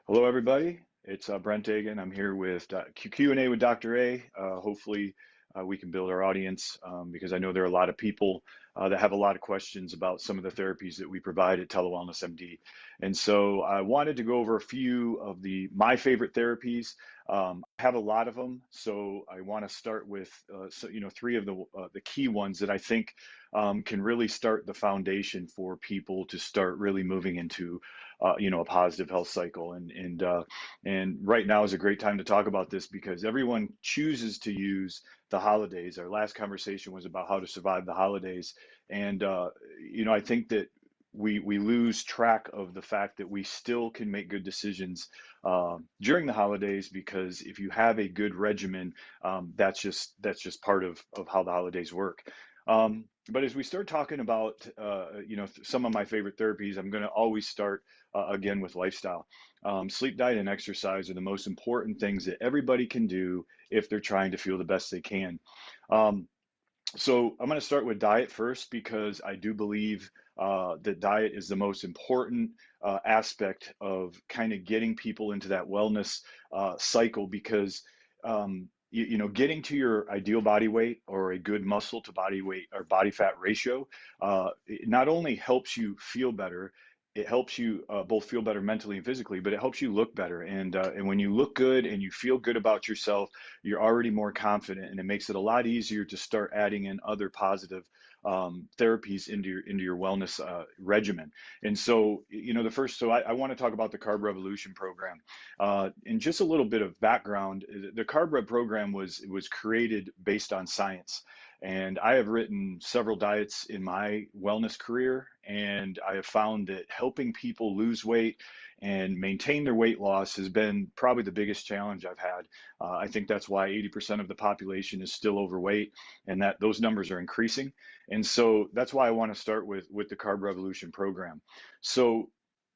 Hello, everybody. It's Brent Agin. I'm here with Q&A with Dr. A. Hopefully, we can build our audience because I know there are a lot of people that have a lot of questions about some of the therapies that we provide at TeleWellnessMD. And so I wanted to go over a few of my favorite therapies. I have a lot of them, so I want to start with three of the key ones that I think can really start the foundation for people to start really moving into a positive health cycle. And right now is a great time to talk about this because everyone chooses to use the holidays. Our last conversation was about how to survive the holidays, and I think that we lose track of the fact that we still can make good decisions during the holidays, because if you have a good regimen, that's just part of how the holidays work. But as we start talking about, some of my favorite therapies, I'm going to always start again with lifestyle. Sleep, diet, and exercise are the most important things that everybody can do if they're trying to feel the best they can. Um, so I'm going to start with diet first because I do believe that diet is the most important aspect of kind of getting people into that wellness cycle because getting to your ideal body weight or a good muscle to body weight or body fat ratio, it not only helps you feel better, it helps you both feel better mentally and physically, but it helps you look better. And when you look good and you feel good about yourself, you're already more confident, and it makes it a lot easier to start adding in other positive therapies into your wellness regimen. And so, I want to talk about the Carb Revolution program. And just a little bit of background: the Carb Rev program was created based on science. And I have written several diets in my wellness career, and I have found that helping people lose weight and maintain their weight loss has been probably the biggest challenge I've had. I think that's why 80% of the population is still overweight, and that those numbers are increasing. And so that's why I want to start with the Carb Revolution program. So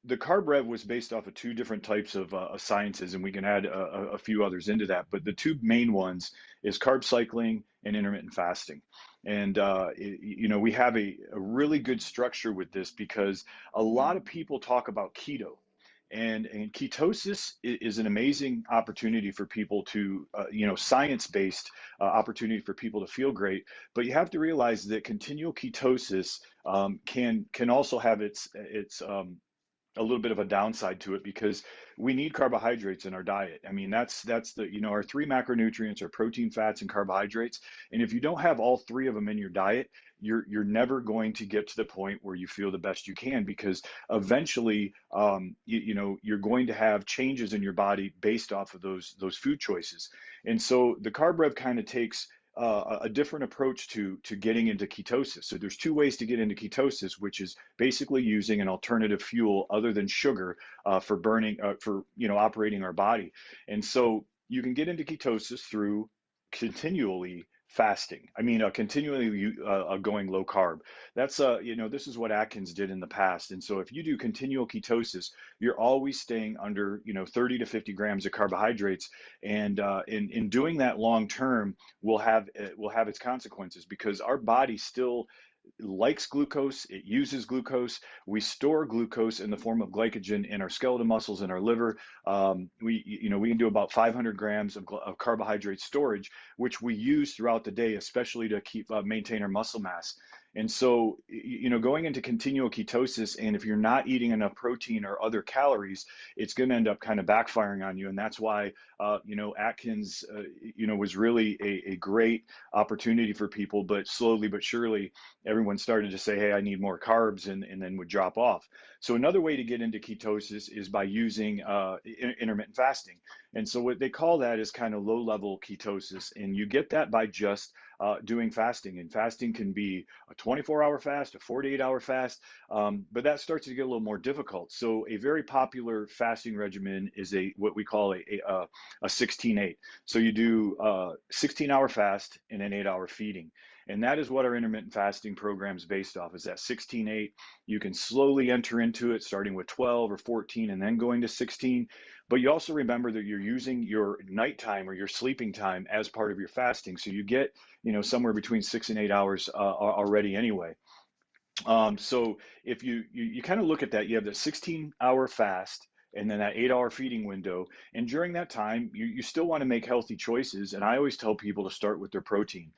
the Carb Rev was based off of two different types of sciences, and we can add a few others into that. But the two main ones is carb cycling and intermittent fasting. And we have a really good structure with this because a lot of people talk about keto. And ketosis is an amazing opportunity for people to, science-based opportunity for people to feel great. But you have to realize that continual ketosis can also have its a little bit of a downside to it because we need carbohydrates in our diet. I mean, that's our three macronutrients are protein, fats, and carbohydrates. And if you don't have all three of them in your diet, you're never going to get to the point where you feel the best you can, because eventually, you're going to have changes in your body based off of those food choices. And so the Carb Rev kind of takes a different approach to getting into ketosis. So there's two ways to get into ketosis, which is basically using an alternative fuel other than sugar for burning, for operating our body. And so you can get into ketosis through continually fasting. I mean, continually going low carb. That's this is what Atkins did in the past. And so if you do continual ketosis, you're always staying under 30 to 50 grams of carbohydrates, and in doing that long term will have its consequences, because our body still likes glucose. It uses glucose. We store glucose in the form of glycogen in our skeletal muscles and our liver. We can do about 500 grams of carbohydrate storage, which we use throughout the day, especially to keep maintain our muscle mass. And so, going into continual ketosis, and if you're not eating enough protein or other calories, it's going to end up kind of backfiring on you. And that's why, Atkins, was really a great opportunity for people. But slowly but surely, everyone started to say, hey, I need more carbs, and then would drop off. So another way to get into ketosis is by using intermittent fasting. And so what they call that is kind of low level ketosis. And you get that by just doing fasting. And fasting can be a 24-hour fast, a 48-hour fast, but that starts to get a little more difficult. So a very popular fasting regimen is what we call a 16-8. So you do 16-hour fast and an 8-hour feeding. And that is what our intermittent fasting program is based off, is that 16-8. You can slowly enter into it, starting with 12 or 14 and then going to 16. But you also remember that you're using your nighttime or your sleeping time as part of your fasting. So you get, somewhere between 6 and 8 hours already anyway. So if you kind of look at that, you have the 16-hour fast, and then that 8 hour feeding window. And during that time, you still want to make healthy choices. And I always tell people to start with their protein.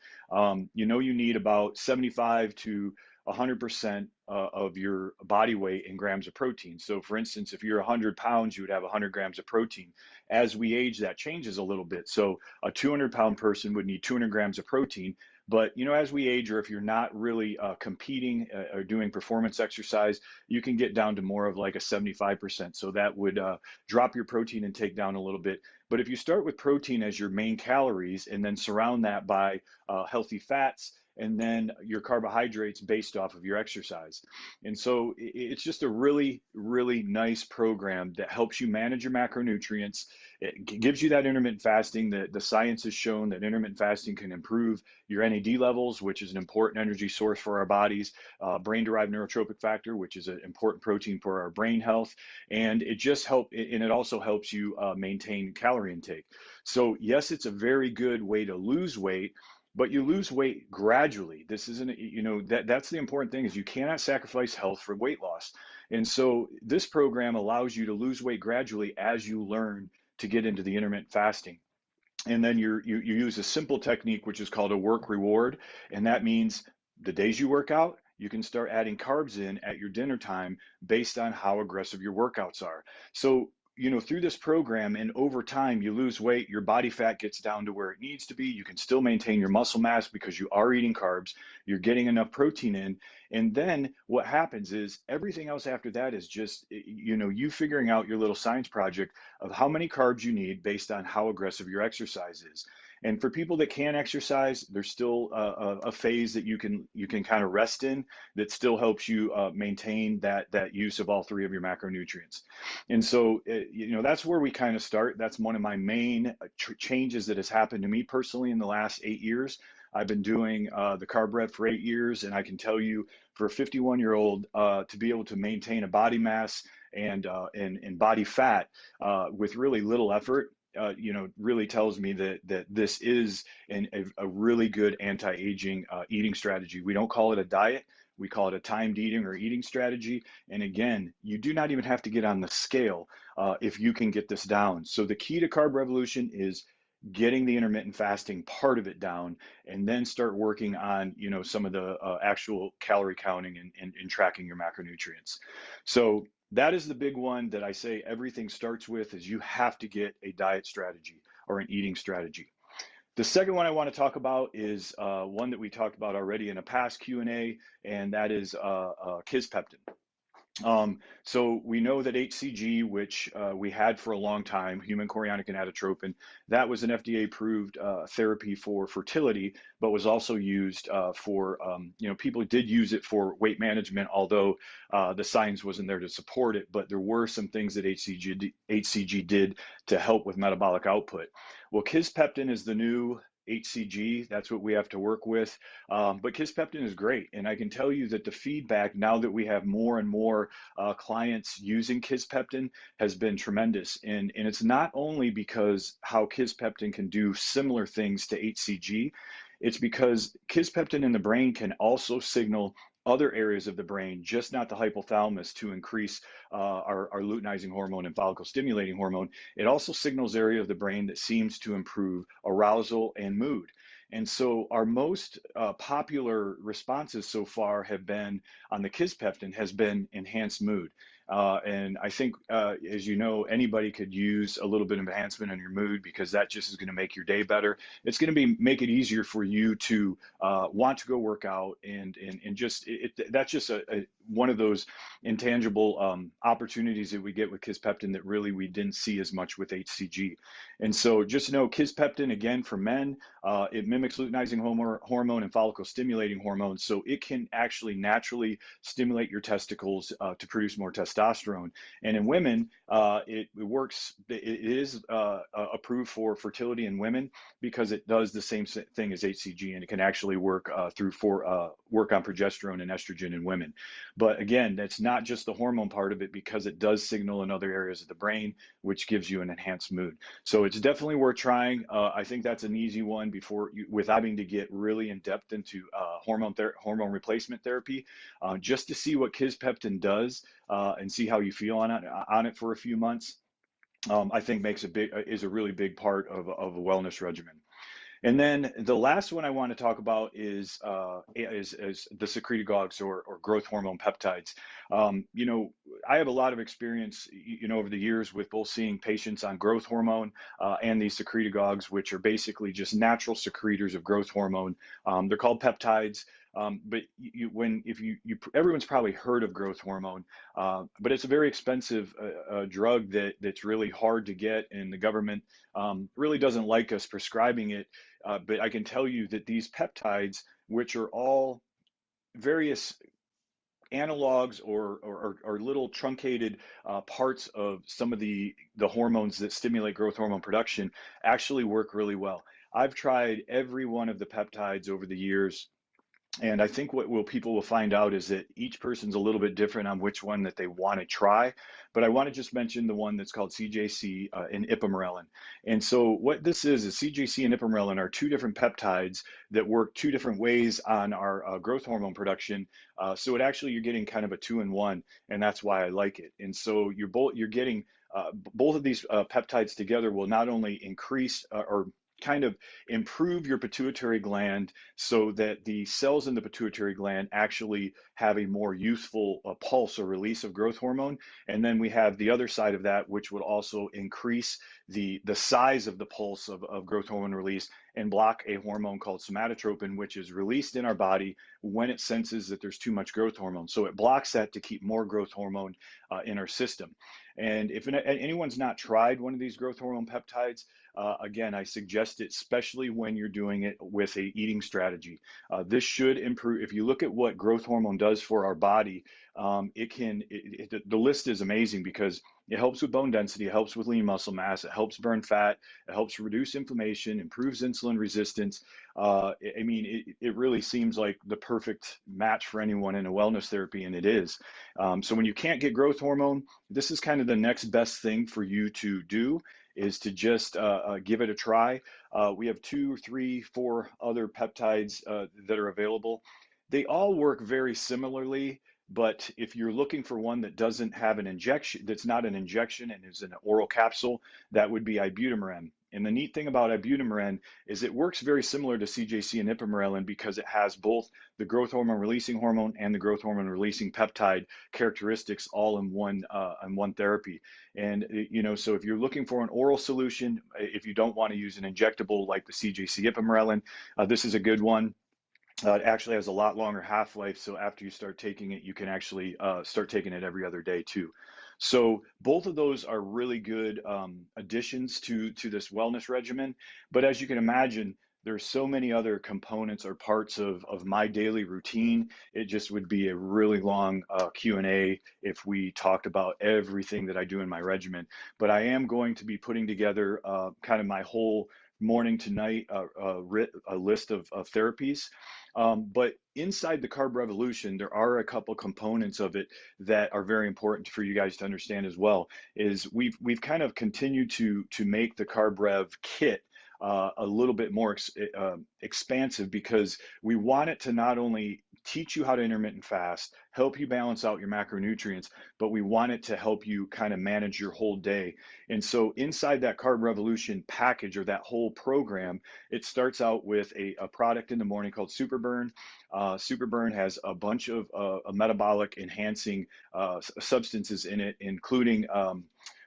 You need about 75 to 100% of your body weight in grams of protein. So for instance, if you're 100 pounds, you would have 100 grams of protein. As we age, that changes a little bit. So a 200-pound person would need 200 grams of protein. But as we age, or if you're not really competing or doing performance exercise, you can get down to more of like a 75%. So that would drop your protein intake down a little bit. But if you start with protein as your main calories and then surround that by healthy fats, and then your carbohydrates based off of your exercise. And so it's just a really, really nice program that helps you manage your macronutrients. It gives you that intermittent fasting. The science has shown that intermittent fasting can improve your NAD levels, which is an important energy source for our bodies, brain-derived neurotrophic factor, which is an important protein for our brain health. And it also helps you maintain calorie intake. So yes, it's a very good way to lose weight, but you lose weight gradually. This isn't, that's the important thing, is you cannot sacrifice health for weight loss. And so this program allows you to lose weight gradually as you learn to get into the intermittent fasting. And then you use a simple technique, which is called a work reward. And that means the days you work out, you can start adding carbs in at your dinner time based on how aggressive your workouts are. So through this program, and over time, you lose weight, your body fat gets down to where it needs to be. You can still maintain your muscle mass because you are eating carbs, you're getting enough protein in. And then what happens is everything else after that is just, you figuring out your little science project of how many carbs you need based on how aggressive your exercise is. And for people that can exercise, there's still a phase that you can kind of rest in that still helps you maintain that use of all three of your macronutrients. And so, that's where we kind of start. That's one of my main changes that has happened to me personally in the last 8 years. I've been doing the carb rev for 8 years, and I can tell you, for a 51-year-old, to be able to maintain a body mass and body fat with really little effort, really tells me that this is a really good anti-aging eating strategy. We don't call it a diet. We call it a timed eating or eating strategy. And again, you do not even have to get on the scale if you can get this down. So the key to Carb Revolution is getting the intermittent fasting part of it down, and then start working on some of the actual calorie counting and tracking your macronutrients. So that is the big one that I say everything starts with, is you have to get a diet strategy or an eating strategy. The second one I want to talk about is one that we talked about already in a past Q&A, and that is Kisspeptin. So we know that HCG, which we had for a long time, human chorionic gonadotropin, that was an FDA-approved therapy for fertility, but was also used for, people did use it for weight management, although the science wasn't there to support it, but there were some things that HCG did to help with metabolic output. Well, Kisspeptin is the new HCG. That's what we have to work with. But Kisspeptin is great. And I can tell you that the feedback, now that we have more and more clients using Kisspeptin, has been tremendous. And it's not only because how Kisspeptin can do similar things to HCG, it's because Kisspeptin in the brain can also signal other areas of the brain, just not the hypothalamus, to increase our luteinizing hormone and follicle stimulating hormone. It also signals area of the brain that seems to improve arousal and mood. And so our most popular responses so far have been on the Kisspeptin has been enhanced mood. And I think, as you know, anybody could use a little bit of enhancement on your mood, because that just is going to make your day better. It's going to make it easier for you to want to go work out, and just that's just one of those intangible opportunities that we get with Kisspeptin that really we didn't see as much with HCG. And so just know Kisspeptin, again, for men, it mimics luteinizing hormone and follicle stimulating hormone, so it can actually naturally stimulate your testicles to produce more testosterone. And in women, it works. It is approved for fertility in women because it does the same thing as HCG, and it can actually work work on progesterone and estrogen in women. But again, that's not just the hormone part of it, because it does signal in other areas of the brain, which gives you an enhanced mood. So it's definitely worth trying. I think that's an easy one without having to get really in depth into hormone replacement therapy, just to see what Kisspeptin does. and see how you feel on it for a few months. I think is a really big part of a wellness regimen. And then the last one I want to talk about is the secretagogues or growth hormone peptides. You know, I have a lot of experience, you know, over the years with both seeing patients on growth hormone and these secretagogues, which are basically just natural secretors of growth hormone. They're called peptides. But everyone's probably heard of growth hormone, but it's a very expensive drug that's really hard to get, and the government really doesn't like us prescribing it. But I can tell you that these peptides, which are all various analogs or little truncated parts of some of the hormones that stimulate growth hormone production, actually work really well. I've tried every one of the peptides over the years. And I think what people will find out is that each person's a little bit different on which one that they want to try. But I want to just mention the one that's called CJC and ipamorelin. And so what this is CJC and ipamorelin are two different peptides that work two different ways on our growth hormone production. So you're getting kind of a two-in-one, and that's why I like it. And so you're getting both of these peptides together will not only increase or kind of improve your pituitary gland so that the cells in the pituitary gland actually have a more youthful pulse or release of growth hormone. And then we have the other side of that, which would also increase the size of the pulse of growth hormone release and block a hormone called somatotropin, which is released in our body when it senses that there's too much growth hormone. So it blocks that to keep more growth hormone in our system. And if anyone's not tried one of these growth hormone peptides, again, I suggest it, especially when you're doing it with a eating strategy. This should improve. If you look at what growth hormone does for our body, the list is amazing because it helps with bone density, it helps with lean muscle mass, it helps burn fat, it helps reduce inflammation, improves insulin resistance. It really seems like the perfect match for anyone in a wellness therapy, and it is. So when you can't get growth hormone, this is kind of the next best thing for you to do, is to just give it a try. We have 2, 3, 4 other peptides that are available. They all work very similarly, but if you're looking for one that doesn't have an injection, that's not an injection and is an oral capsule, that would be ibutamoren. And the neat thing about ibutamoren is it works very similar to CJC and ipamorelin because it has both the growth hormone releasing hormone and the growth hormone releasing peptide characteristics all in one therapy. And so if you're looking for an oral solution, if you don't want to use an injectable like the CJC ipamorelin, this is a good one. It actually has a lot longer half-life, so after you start taking it, you can actually start taking it every other day too. So both of those are really good additions to this wellness regimen. But as you can imagine, there's so many other components or parts of my daily routine. It just would be a really long Q&A if we talked about everything that I do in my regimen. But I am going to be putting together kind of my whole morning to night a list of therapies. But inside the carb revolution, there are a couple components of it that are very important for you guys to understand as well. Is we've kind of continued to make the carb rev kit a little bit more expansive, because we want it to not only teach you how to intermittent fast, help you balance out your macronutrients, but we want it to help you kind of manage your whole day. And so inside that carb revolution package, or that whole program, it starts out with a product in the morning called Superburn. Superburn has a bunch of metabolic enhancing substances in it, including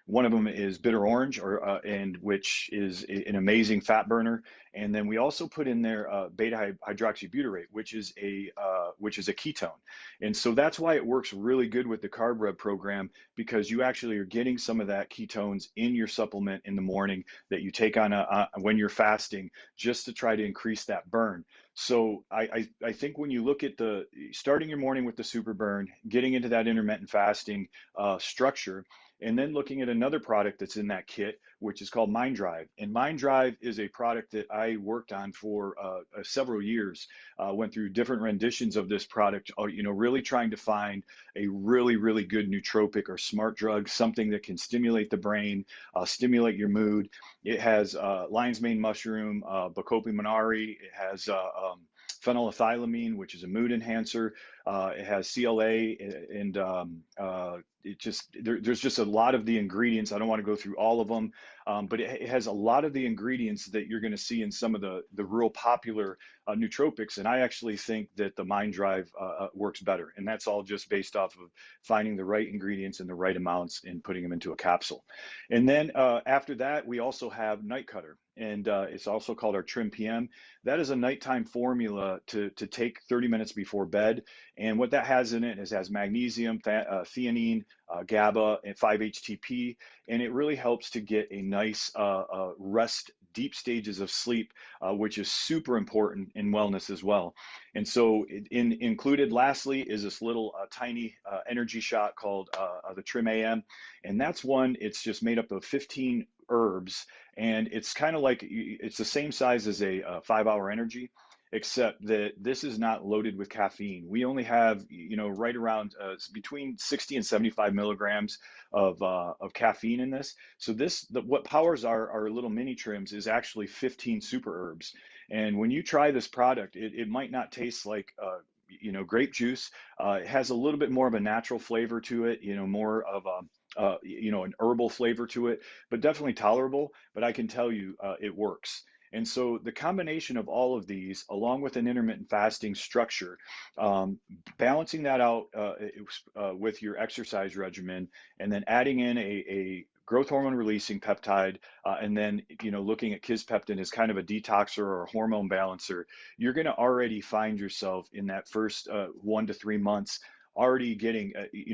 one of them is bitter orange, and which is an amazing fat burner. And then we also put in there beta hydroxybutyrate, which is a ketone. And so that's why it works really good with the carb rev program, because you actually are getting some of that ketones in your supplement in the morning that you take on when you're fasting, just to try to increase that burn. So I think when you look at starting your morning with the Superburn, getting into that intermittent fasting structure, and then looking at another product that's in that kit, which is called Mind Drive. And Mind Drive is a product that I worked on for several years, went through different renditions of this product, really trying to find a really, really good nootropic or smart drug, something that can stimulate the brain, stimulate your mood. It has lion's mane mushroom, Bacopa monari. It has phenylethylamine, which is a mood enhancer. It has CLA and there's just a lot of the ingredients. I don't want to go through all of them, but it has a lot of the ingredients that you're going to see in some of the real popular nootropics. And I actually think that the Mind Drive works better. And that's all just based off of finding the right ingredients in the right amounts and putting them into a capsule. And then after that, we also have Night Cutter. And it's also called our Trim PM. That is a nighttime formula to take 30 minutes before bed. And what that has in it is has magnesium, theanine, GABA, and 5-HTP. And it really helps to get a nice rest, deep stages of sleep, which is super important in wellness as well. And so included lastly is this little tiny energy shot called the Trim AM. And that's one, it's just made up of 15 herbs, and it's kind of like, it's the same size as a 5-hour energy, except that this is not loaded with caffeine. We only have, right around between 60 and 75 milligrams of caffeine in this. So what powers our little mini trims is actually 15 super herbs. And when you try this product, it might not taste like grape juice. It has a little bit more of a natural flavor to it, more of a an herbal flavor to it, but definitely tolerable. But I can tell you, it works. And so the combination of all of these, along with an intermittent fasting structure, balancing that out with your exercise regimen, and then adding in a growth hormone releasing peptide, and then looking at Kispeptin as kind of a detoxer or a hormone balancer, you're going to already find yourself in that first 1 to 3 months already getting,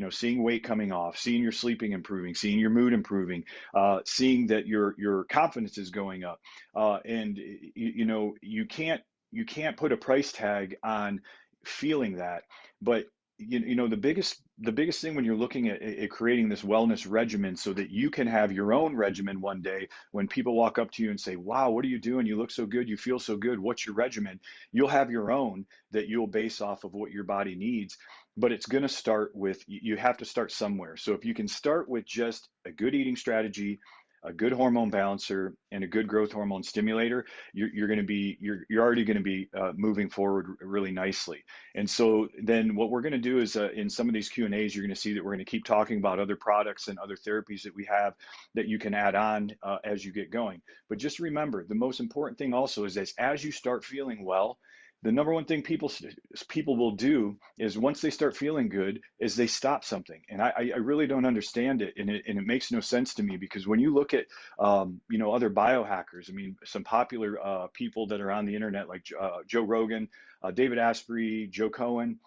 seeing weight coming off, seeing your sleeping improving, seeing your mood improving, seeing that your confidence is going up, and you can't put a price tag on feeling that, but the biggest thing when you're looking at creating this wellness regimen so that you can have your own regimen one day when people walk up to you and say, wow, what are you doing? You look so good. You feel so good. What's your regimen? You'll have your own that you'll base off of what your body needs. But it's going to start with, you have to start somewhere. So if you can start with just a good eating strategy, a good hormone balancer, and a good growth hormone stimulator, you're already going to be moving forward really nicely. And so then what we're going to do is in some of these Q&As, you're going to see that we're going to keep talking about other products and other therapies that we have that you can add on as you get going. But just remember, the most important thing also is that as you start feeling well, the number one thing people will do is once they start feeling good is they stop something. And I really don't understand it. And it makes no sense to me, because when you look at, other biohackers, I mean, some popular people that are on the internet, like Joe Rogan, David Asprey, Joe Cohen,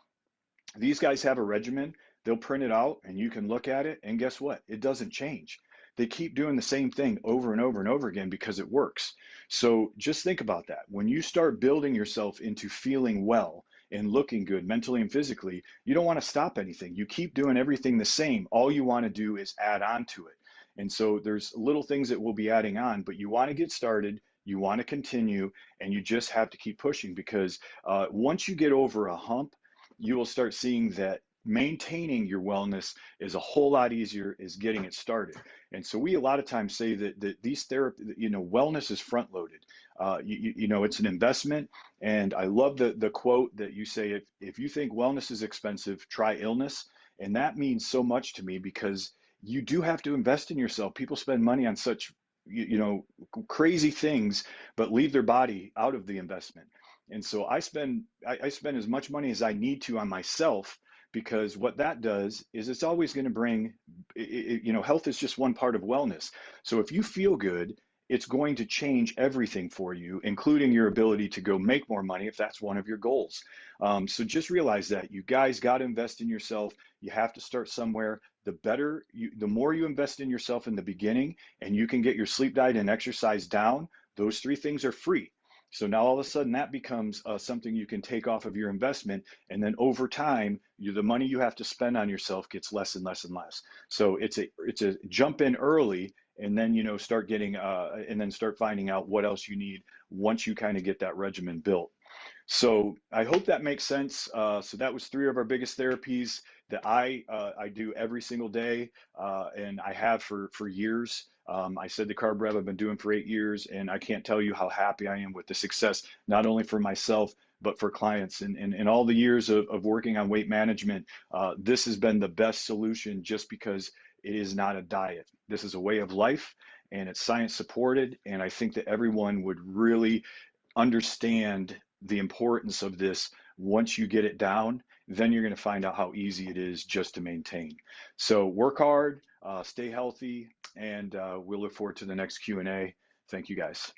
these guys have a regimen. They'll print it out and you can look at it, and guess what? It doesn't change. They keep doing the same thing over and over and over again because it works. So just think about that. When you start building yourself into feeling well and looking good mentally and physically, you don't want to stop anything. You keep doing everything the same. All you want to do is add on to it. And so there's little things that we'll be adding on, but you want to get started, you want to continue, and you just have to keep pushing, because once you get over a hump, you will start seeing that maintaining your wellness is a whole lot easier as getting it started. And so we a lot of times say that these wellness is front loaded. It's an investment. And I love the quote that you say, if you think wellness is expensive, try illness. And that means so much to me, because you do have to invest in yourself. People spend money on such crazy things, but leave their body out of the investment. And so I spend as much money as I need to on myself, because what that does is it's always going to bring, health is just one part of wellness. So if you feel good, it's going to change everything for you, including your ability to go make more money if that's one of your goals. So just realize that you guys got to invest in yourself. You have to start somewhere. The more you invest in yourself in the beginning, and you can get your sleep, diet, and exercise down, those 3 things are free. So now all of a sudden that becomes something you can take off of your investment. And then over time, the money you have to spend on yourself gets less and less and less. So it's a jump in early, and then, start getting, and then start finding out what else you need once you kind of get that regimen built. So I hope that makes sense. So that was 3 of our biggest therapies that I do every single day, and I have for years. I said the carb rev I've been doing for 8 years, and I can't tell you how happy I am with the success, not only for myself, but for clients. And in all the years of working on weight management, this has been the best solution just because it is not a diet. This is a way of life, and it's science supported. And I think that everyone would really understand the importance of this once you get it down. Then you're going to find out how easy it is just to maintain. So work hard, stay healthy, and we'll look forward to the next Q&A. Thank you guys.